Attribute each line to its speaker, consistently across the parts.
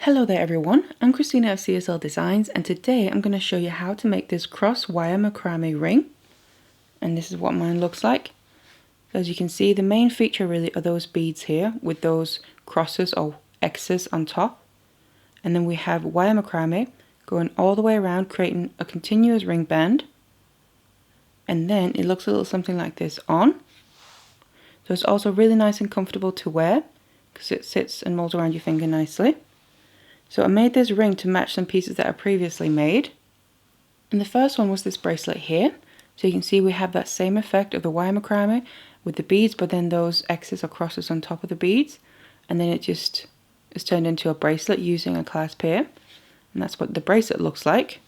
Speaker 1: Hello there everyone, I'm Christina of CSLdesigns and today I'm going to show you how to make this cross wire macrame ring. And this is what mine looks like. As you can see, the main feature really are those beads here with those crosses or X's on top. And then we have wire macrame going all the way around, creating a continuous ring band. And then it looks a little something like this on. So it's also really nice and comfortable to wear because it sits and molds around your finger nicely. So I made this ring to match some pieces that I previously made. And the first one was this bracelet here. So you can see we have that same effect of the wire macrame with the beads, but then those X's or crosses on top of the beads. And then it just is turned into a bracelet using a clasp here. And that's what the bracelet looks like.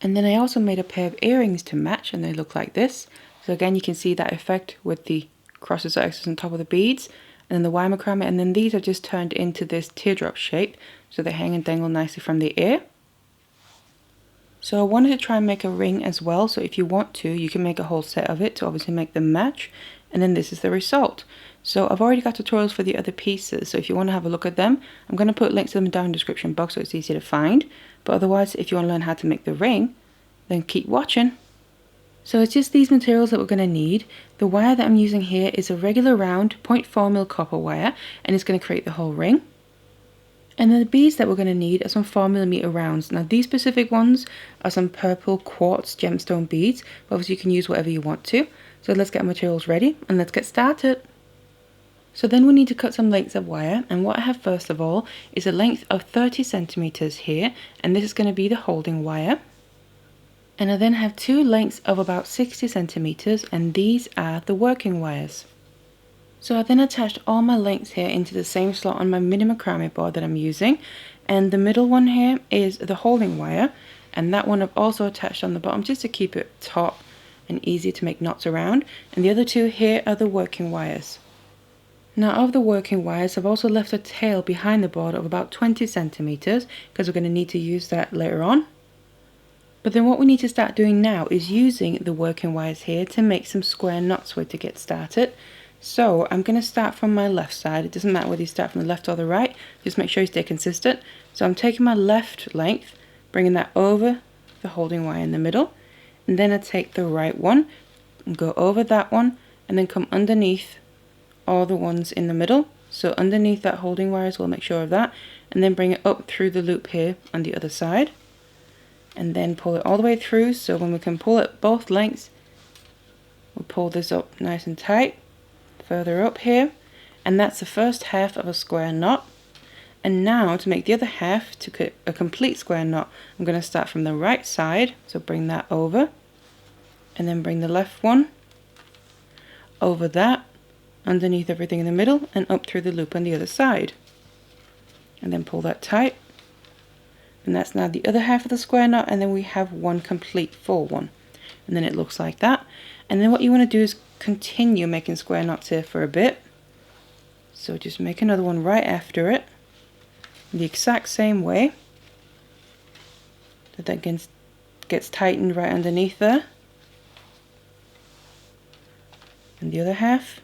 Speaker 1: And then I also made a pair of earrings to match, and they look like this. So again, you can see that effect with the crosses or X's on top of the beads. And then the wire macrame, and then these are just turned into this teardrop shape, so they hang and dangle nicely from the ear. So I wanted to try and make a ring as well, so if you want to, you can make a whole set of it to obviously make them match, and then this is the result. So I've already got tutorials for the other pieces, so if you want to have a look at them, I'm going to put links to them down in the description box so it's easy to find. But otherwise, if you want to learn how to make the ring, then keep watching. So it's just these materials that we're going to need. The wire that I'm using here is a regular round 0.4mm copper wire, and it's going to create the whole ring. And then the beads that we're going to need are some 4mm rounds. Now these specific ones are some purple quartz gemstone beads, but obviously you can use whatever you want to. So let's get our materials ready and let's get started. So then we need to cut some lengths of wire, and what I have first of all is a length of 30 centimeters here, and this is going to be the holding wire. And I then have two lengths of about 60 centimeters, and these are the working wires. So I then attached all my lengths here into the same slot on my mini macrame board that I'm using, and the middle one here is the holding wire, and that one I've also attached on the bottom just to keep it taut and easy to make knots around, and the other two here are the working wires. Now of the working wires, I've also left a tail behind the board of about 20 centimeters because we're going to need to use that later on. But then what we need to start doing now is using the working wires here to make some square knots with to get started. So I'm going to start from my left side. It doesn't matter whether you start from the left or the right, just make sure you stay consistent. So I'm taking my left length, bringing that over the holding wire in the middle, and then I take the right one and go over that one and then come underneath all the ones in the middle. So underneath that holding wire as well, make sure of that, and then bring it up through the loop here on the other side. And then pull it all the way through, so when we can pull it both lengths, we'll pull this up nice and tight, further up here, and that's the first half of a square knot. And now to make the other half, to a complete square knot, I'm going to start from the right side, so bring that over, and then bring the left one over that, underneath everything in the middle, and up through the loop on the other side. And then pull that tight. And that's now the other half of the square knot, and then we have one complete full one. And then it looks like that. And then what you want to do is continue making square knots here for a bit. So just make another one right after it, the exact same way. So that gets tightened right underneath there. And the other half.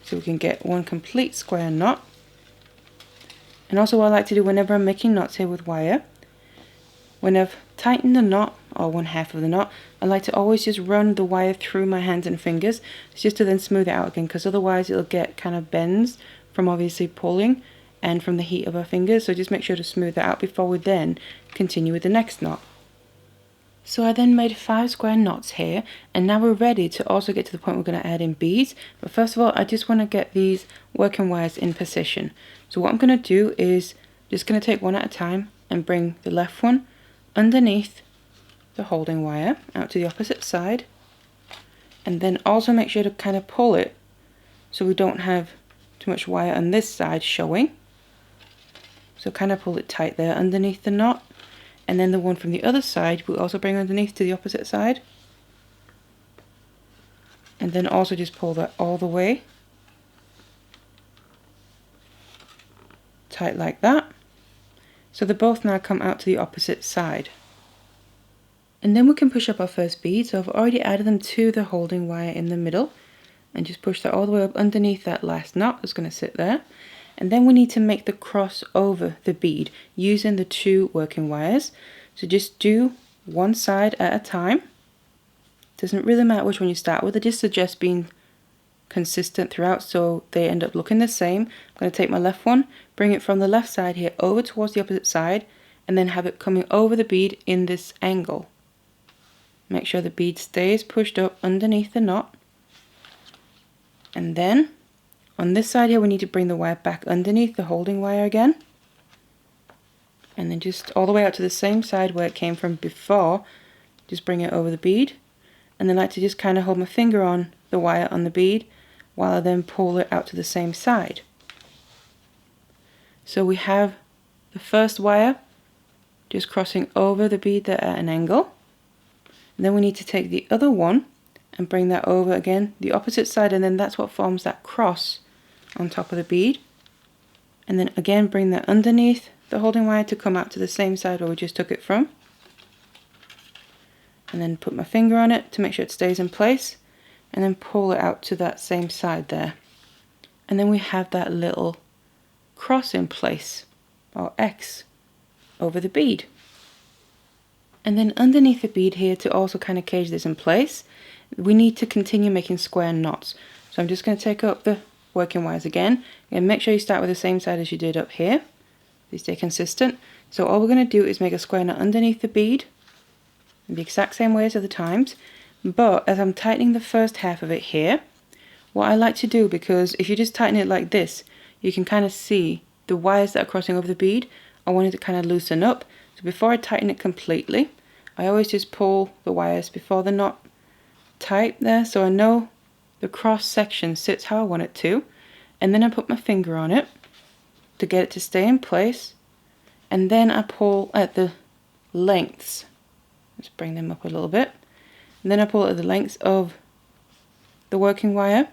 Speaker 1: So we can get one complete square knot. And also what I like to do whenever I'm making knots here with wire, when I've tightened the knot, or one half of the knot, I like to always just run the wire through my hands and fingers, just to then smooth it out again, because otherwise it'll get kind of bends from obviously pulling and from the heat of our fingers. So just make sure to smooth that out before we then continue with the next knot. So I then made 5 square knots here, and now we're ready to also get to the point we're going to add in beads. But first of all, I just want to get these working wires in position. So what I'm going to do is just going to take one at a time and bring the left one underneath the holding wire out to the opposite side, and then also make sure to kind of pull it so we don't have too much wire on this side showing. So kind of pull it tight there underneath the knot. And then the one from the other side we'll also bring underneath to the opposite side. And then also just pull that all the way tight like that. So they both now come out to the opposite side. And then we can push up our first bead. So I've already added them to the holding wire in the middle. and just push that all the way up underneath that last knot that's going to sit there. And then we need to make the cross over the bead using the 2 working wires. So just do one side at a time. Doesn't really matter which one you start with. I just suggest being consistent throughout so they end up looking the same. I'm going to take my left one, bring it from the left side here over towards the opposite side, and then have it coming over the bead in this angle. Make sure the bead stays pushed up underneath the knot. And then on this side here we need to bring the wire back underneath the holding wire again. And then just all the way out to the same side where it came from before. Just bring it over the bead. And then I like to just kind of hold my finger on the wire on the bead while I then pull it out to the same side. So we have the first wire just crossing over the bead there at an angle. And then we need to take the other one and bring that over again the opposite side, and then that's what forms that cross on top of the bead. And then again bring that underneath the holding wire to come out to the same side where we just took it from. And then put my finger on it to make sure it stays in place, and then pull it out to that same side there. And then we have that little cross in place, or X, over the bead. And then underneath the bead here, to also kind of cage this in place, we need to continue making square knots. So I'm just going to take up the working wires again, and make sure you start with the same side as you did up here. Please stay consistent. So all we're going to do is make a square knot underneath the bead, in the exact same way as other times. But as I'm tightening the first half of it here, what I like to do, because if you just tighten it like this, you can kind of see the wires that are crossing over the bead. I want it to kind of loosen up. So before I tighten it completely, I always just pull the wires before they're not tight there, so I know the cross section sits how I want it to. And then I put my finger on it to get it to stay in place, and then I pull at the lengths. Let's bring them up a little bit. And then I pull at the lengths of the working wire,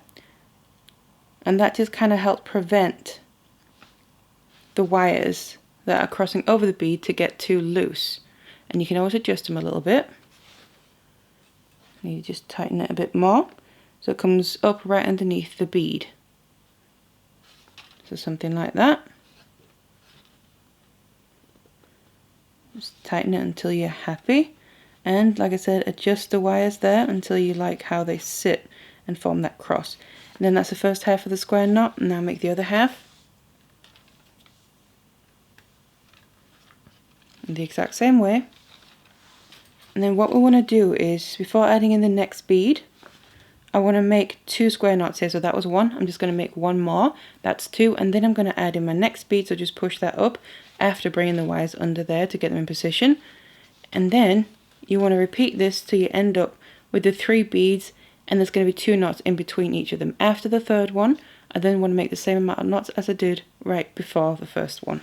Speaker 1: and that just kind of helps prevent the wires that are crossing over the bead to get too loose. And you can always adjust them a little bit. You just tighten it a bit more so it comes up right underneath the bead. So something like that. Just tighten it until you're happy. And like I said, adjust the wires there until you like how they sit and form that cross. And then that's the first half of the square knot. Now make the other half in the exact same way. And then what we want to do is, before adding in the next bead, I want to make 2 square knots here. So that was 1. I'm just going to make 1 more. That's 2. And then I'm going to add in my next bead. So just push that up after bringing the wires under there to get them in position. And then you want to repeat this till you end up with the 3 beads. And there's going to be 2 knots in between each of them. After the third one, I then want to make the same amount of knots as I did right before the first one.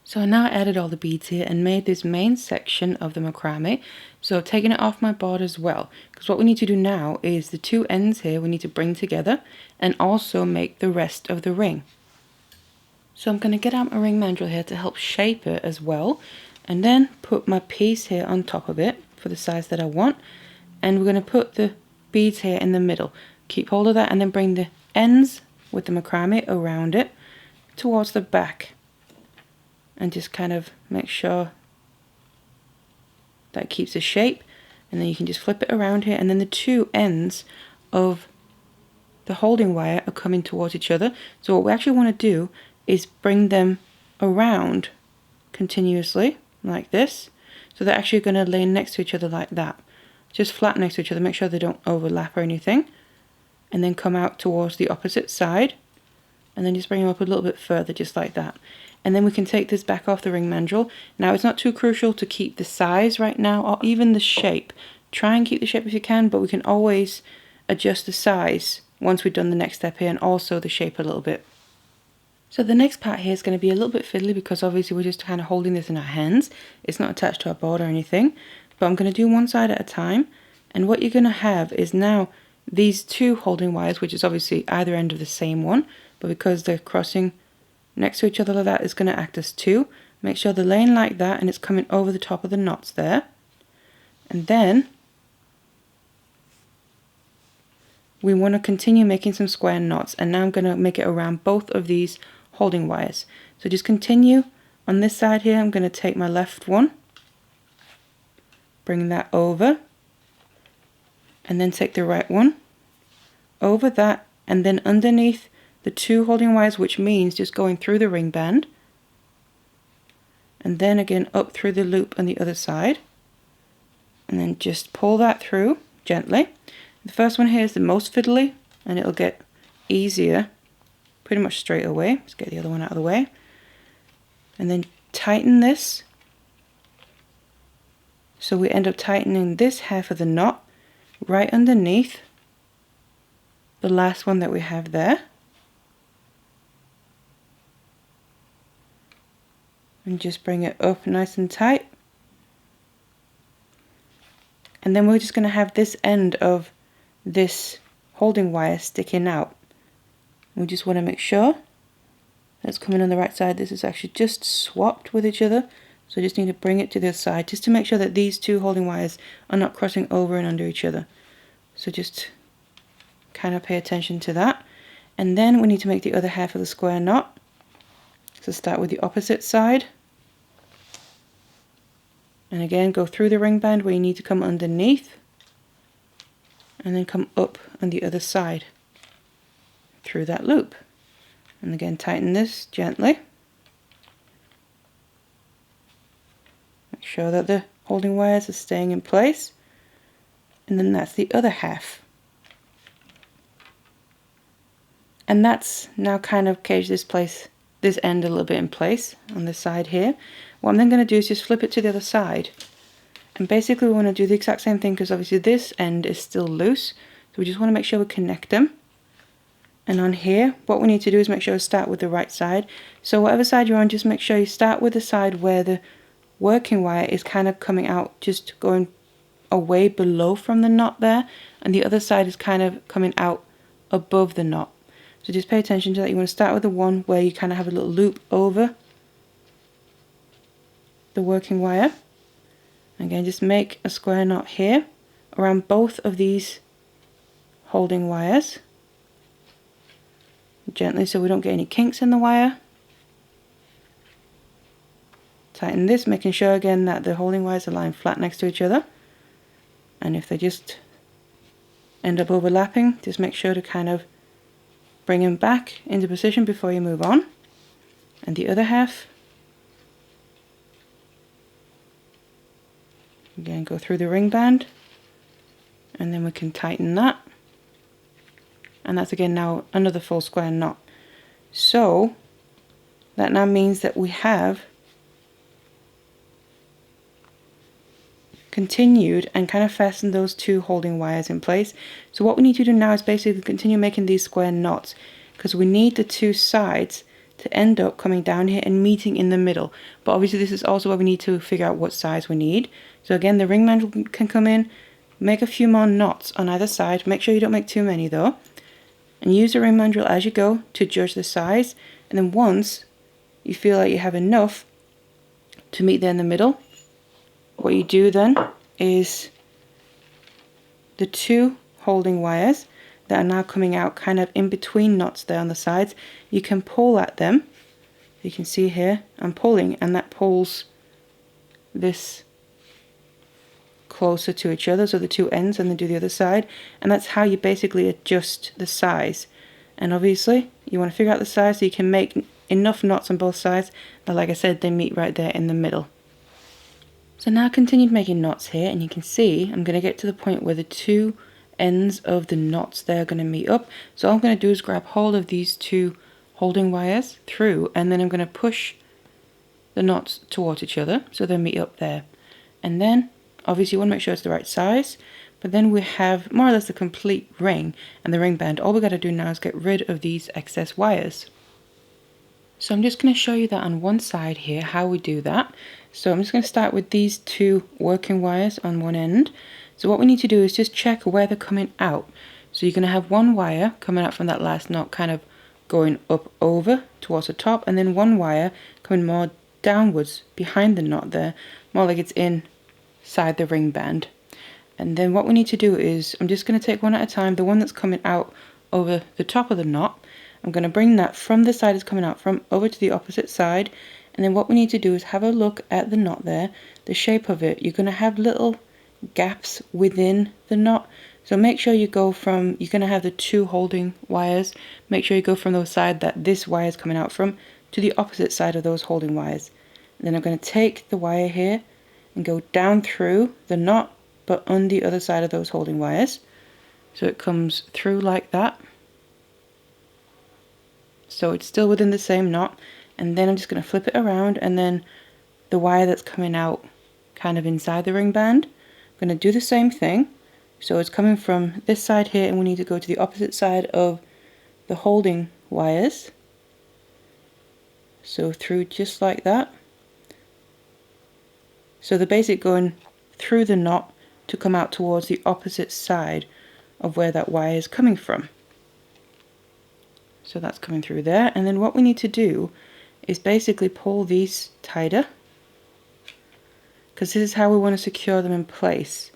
Speaker 1: So I now added all the beads here and made this main section of the macrame. So I've taken it off my board as well, because what we need to do now is the 2 ends here we need to bring together and also make the rest of the ring. So I'm going to get out my ring mandrel here to help shape it as well, and then put my piece here on top of it for the size that I want, and we're going to put the beads here in the middle. Keep hold of that and then bring the ends with the macrame around it towards the back. And just kind of make sure that keeps the shape, and then you can just flip it around here, and then the 2 ends of the holding wire are coming towards each other. So what we actually want to do is bring them around continuously like this, so they're actually going to lay next to each other like that, just flat next to each other. Make sure they don't overlap or anything, and then come out towards the opposite side, and then just bring them up a little bit further just like that. And then we can take this back off the ring mandrel. Now it's not too crucial to keep the size right now, or even the shape. Try and keep the shape if you can, but we can always adjust the size once we've done the next step here, and also the shape a little bit. So the next part here is going to be a little bit fiddly, because obviously we're just kind of holding this in our hands. It's not attached to our board or anything, but I'm going to do one side at a time. And what you're going to have is now these 2 holding wires, which is obviously either end of the same one, but because they're crossing next to each other like that, is going to act as 2. Make sure they're laying like that and it's coming over the top of the knots there. And then we want to continue making some square knots, and now I'm going to make it around both of these holding wires. So just continue on this side here. I'm going to take my left one, bring that over, and then take the right one over that, and then underneath the two holding wires, which means just going through the ring band, and then again up through the loop on the other side, and then just pull that through gently. The first one here is the most fiddly, and it'll get easier pretty much straight away. Let's get the other one out of the way, and then tighten this, so we end up tightening this half of the knot right underneath the last one that we have there. And just bring it up nice and tight. And then we're just going to have this end of this holding wire sticking out. We just want to make sure that's coming on the right side. This is actually just swapped with each other. So I just need to bring it to the other side just to make sure that these two holding wires are not crossing over and under each other. So just kind of pay attention to that. And then we need to make the other half of the square knot. So start with the opposite side. And again, go through the ring band where you need to come underneath. And then come up on the other side through that loop. And again, tighten this gently. Make sure that the holding wires are staying in place. And then that's the other half. And that's now kind of caged this end a little bit in place on this side here. What I'm then going to do is just flip it to the other side. And basically we want to do the exact same thing, because obviously this end is still loose. So we just want to make sure we connect them. And on here, what we need to do is make sure we start with the right side. So whatever side you're on, just make sure you start with the side where the working wire is kind of coming out, just going away below from the knot there. And the other side is kind of coming out above the knot. So just pay attention to that. You want to start with the one where you kind of have a little loop over the working wire. Again, just make a square knot here around both of these holding wires. Gently, so we don't get any kinks in the wire. Tighten this, making sure again that the holding wires are lying flat next to each other. And if they just end up overlapping, just make sure to kind of bring them back into position before you move on. And the other half, again, go through the ring band, and then we can tighten that. And that's again now another full square knot. So that now means that we have continued and kind of fastened those two holding wires in place. So what we need to do now is basically continue making these square knots, because we need the two sides to end up coming down here and meeting in the middle. But obviously this is also where we need to figure out what size we need. So again, the ring band can come in, make a few more knots on either side. Make sure you don't make too many though. And use the ring band drill as you go to judge the size. And then once you feel like you have enough to meet there in the middle, what you do then is the two holding wires that are now coming out kind of in between knots there on the sides, you can pull at them. You can see here I'm pulling, and that pulls this closer to each other, so the two ends, and then do the other side. And that's how you basically adjust the size. And obviously you want to figure out the size so you can make enough knots on both sides that, like I said, they meet right there in the middle. So now I continued making knots here, and you can see I'm going to get to the point where the two ends of the knots there are going to meet up. So all I'm going to do is grab hold of these two holding wires through, and then I'm going to push the knots towards each other so they meet up there. And then obviously you want to make sure it's the right size, but then we have more or less the complete ring and the ring band. All we got to do now is get rid of these excess wires. So I'm just going to show you that on one side here, how we do that. So I'm just going to start with these two working wires on one end. So what we need to do is just check where they're coming out. So you're going to have one wire coming out from that last knot, kind of going up over towards the top, and then one wire coming more downwards behind the knot there, more like it's inside the ring band. And then what we need to do is, I'm just going to take one at a time, the one that's coming out over the top of the knot. I'm going to bring that from the side it's coming out from over to the opposite side. And then what we need to do is have a look at the knot there, the shape of it. You're going to have little gaps within the knot. So make sure you go from, you're going to have the two holding wires. Make sure you go from the side that this wire is coming out from to the opposite side of those holding wires. And then I'm going to take the wire here and go down through the knot, but on the other side of those holding wires. So it comes through like that. So it's still within the same knot. And then I'm just going to flip it around, and then the wire that's coming out kind of inside the ring band, I'm going to do the same thing. So it's coming from this side here, and we need to go to the opposite side of the holding wires. So through just like that. So they're basically going through the knot to come out towards the opposite side of where that wire is coming from. So that's coming through there, and then what we need to do is basically pull these tighter, because this is how we want to secure them in place.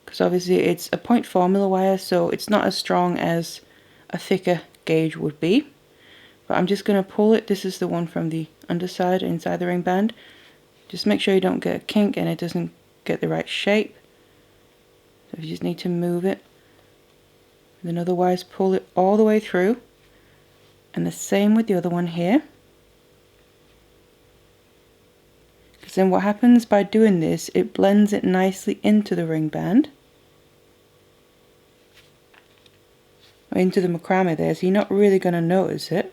Speaker 1: Because obviously it's a point formula wire, so it's not as strong as a thicker gauge would be. But I'm just going to pull it. This is the one from the underside inside the ring band. Just make sure you don't get a kink and it doesn't get the right shape. So you just need to move it. And then otherwise pull it all the way through. And the same with the other one here. Because then what happens by doing this, it blends it nicely into the ring band. Or into the macrame there, so you're not really going to notice it.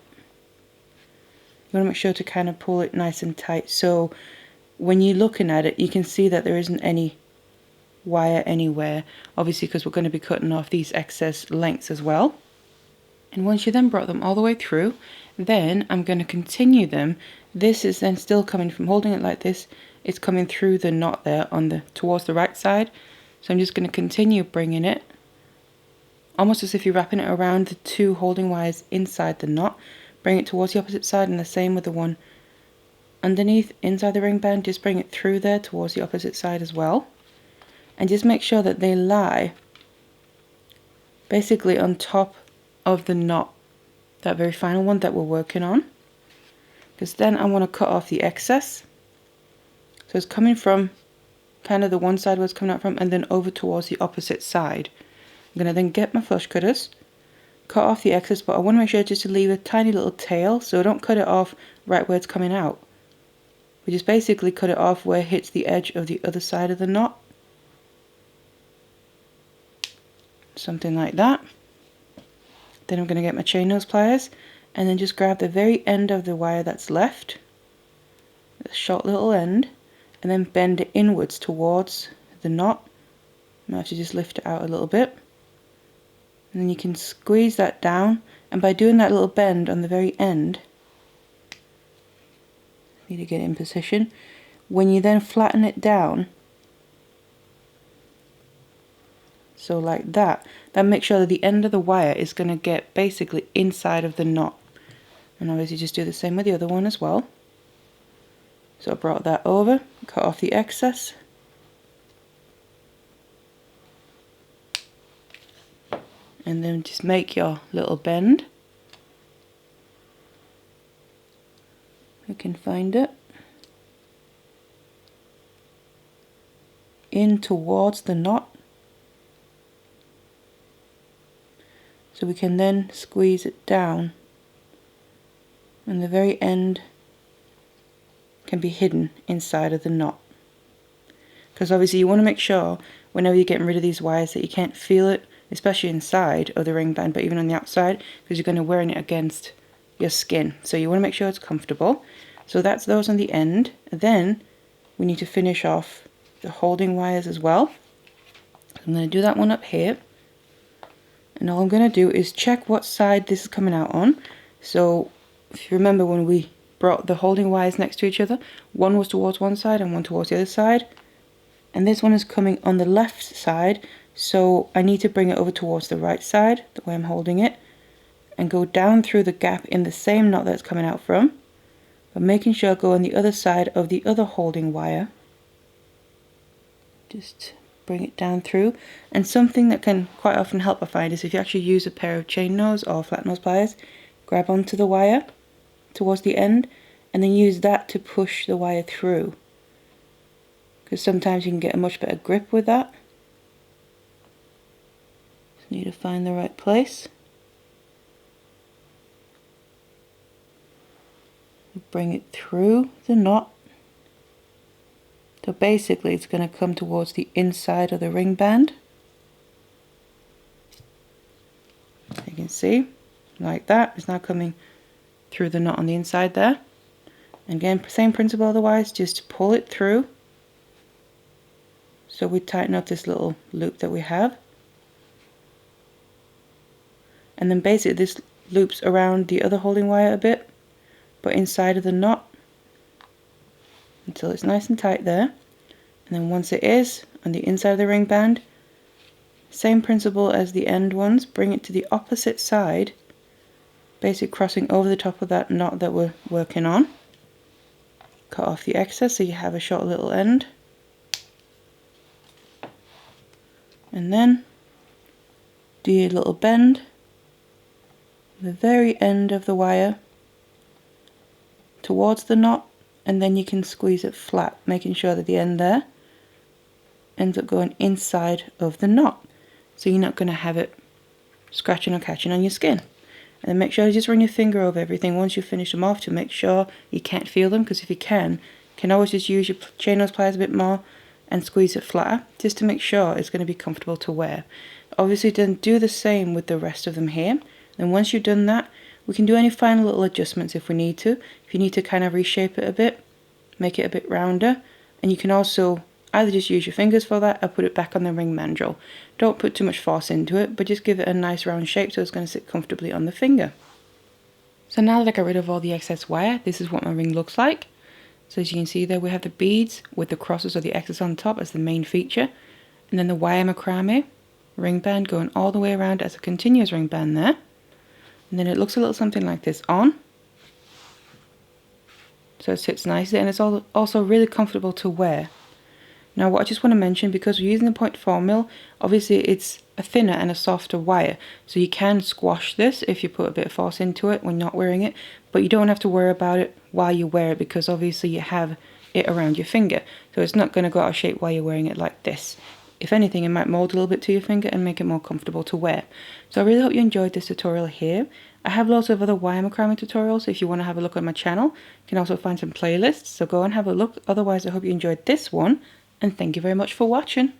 Speaker 1: You want to make sure to kind of pull it nice and tight, so when you're looking at it, you can see that there isn't any wire anywhere. Obviously, because we're going to be cutting off these excess lengths as well. And once you then brought them all the way through, then I'm going to continue them. This is then still coming from holding it like this. It's coming through the knot there on the towards the right side. So I'm just going to continue bringing it, almost as if you're wrapping it around the two holding wires inside the knot. Bring it towards the opposite side, and the same with the one underneath inside the ring band. Just bring it through there towards the opposite side as well. And just make sure that they lie basically on top of the knot, that very final one that we're working on. Because then I want to cut off the excess. So it's coming from kind of the one side where it's coming out from, and then over towards the opposite side. I'm going to then get my flush cutters, cut off the excess, but I want to make sure just to leave a tiny little tail, so don't cut it off right where it's coming out. We just basically cut it off where it hits the edge of the other side of the knot. Something like that. Then I'm going to get my chain nose pliers and then just grab the very end of the wire that's left, the short little end, and then bend it inwards towards the knot. I might have to just lift it out a little bit. And then you can squeeze that down, and by doing that little bend on the very end, need to get it in position. When you then flatten it down, so like that, then make sure that the end of the wire is going to get basically inside of the knot. And obviously just do the same with the other one as well. So I brought that over, cut off the excess. And then just make your little bend. You can find it. In towards the knot. So we can then squeeze it down. And the very end can be hidden inside of the knot. Because obviously you want to make sure whenever you're getting rid of these wires that you can't feel it, especially inside of the ring band, but even on the outside, because you're going to wear it against your skin. So you want to make sure it's comfortable. So that's those on the end. Then we need to finish off the holding wires as well. I'm going to do that one up here. And all I'm going to do is check what side this is coming out on. So if you remember when we brought the holding wires next to each other, one was towards one side and one towards the other side. And this one is coming on the left side. So I need to bring it over towards the right side, the way I'm holding it, and go down through the gap in the same knot that it's coming out from, but making sure I go on the other side of the other holding wire. Just bring it down through. And something that can quite often help, I find, is if you actually use a pair of chain nose or flat nose pliers, grab onto the wire towards the end and then use that to push the wire through, because sometimes you can get a much better grip with that. Just need to find the right place. Bring it through the knot. So basically it's going to come towards the inside of the ring band. You can see, like that, it's now coming through the knot on the inside there. And again, same principle otherwise, just pull it through. So we tighten up this little loop that we have. And then basically this loops around the other holding wire a bit, but inside of the knot, until it's nice and tight there. And then once it is on the inside of the ring band, same principle as the end ones, bring it to the opposite side, basically crossing over the top of that knot that we're working on. Cut off the excess so you have a short little end. And then do your little bend, the very end of the wire towards the knot, and then you can squeeze it flat, making sure that the end there ends up going inside of the knot, so you're not going to have it scratching or catching on your skin. And then make sure you just run your finger over everything once you finish them off to make sure you can't feel them, because if you can always just use your chain nose pliers a bit more and squeeze it flatter, just to make sure it's going to be comfortable to wear. Obviously then do the same with the rest of them here. And once you've done that, we can do any final little adjustments if we need to. If you need to kind of reshape it a bit, make it a bit rounder, and you can also either just use your fingers for that or put it back on the ring mandrel. Don't put too much force into it, but just give it a nice round shape so it's going to sit comfortably on the finger. So now that I got rid of all the excess wire, this is what my ring looks like. So as you can see there, we have the beads with the crosses or the excess on top as the main feature, and then the wire macrame ring band going all the way around as a continuous ring band there. And then it looks a little something like this on. So it sits nicely, and it's also really comfortable to wear. Now what I just want to mention, because we're using the 0.4 mil, obviously it's a thinner and a softer wire, so you can squash this if you put a bit of force into it when not wearing it, but you don't have to worry about it while you wear it, because obviously you have it around your finger, so it's not going to go out of shape while you're wearing it like this. If anything, it might mold a little bit to your finger and make it more comfortable to wear. So I really hope you enjoyed this tutorial here. I have lots of other wire macrame tutorials, so if you want to have a look on my channel, you can also find some playlists, so go and have a look. Otherwise, I hope you enjoyed this one, and thank you very much for watching.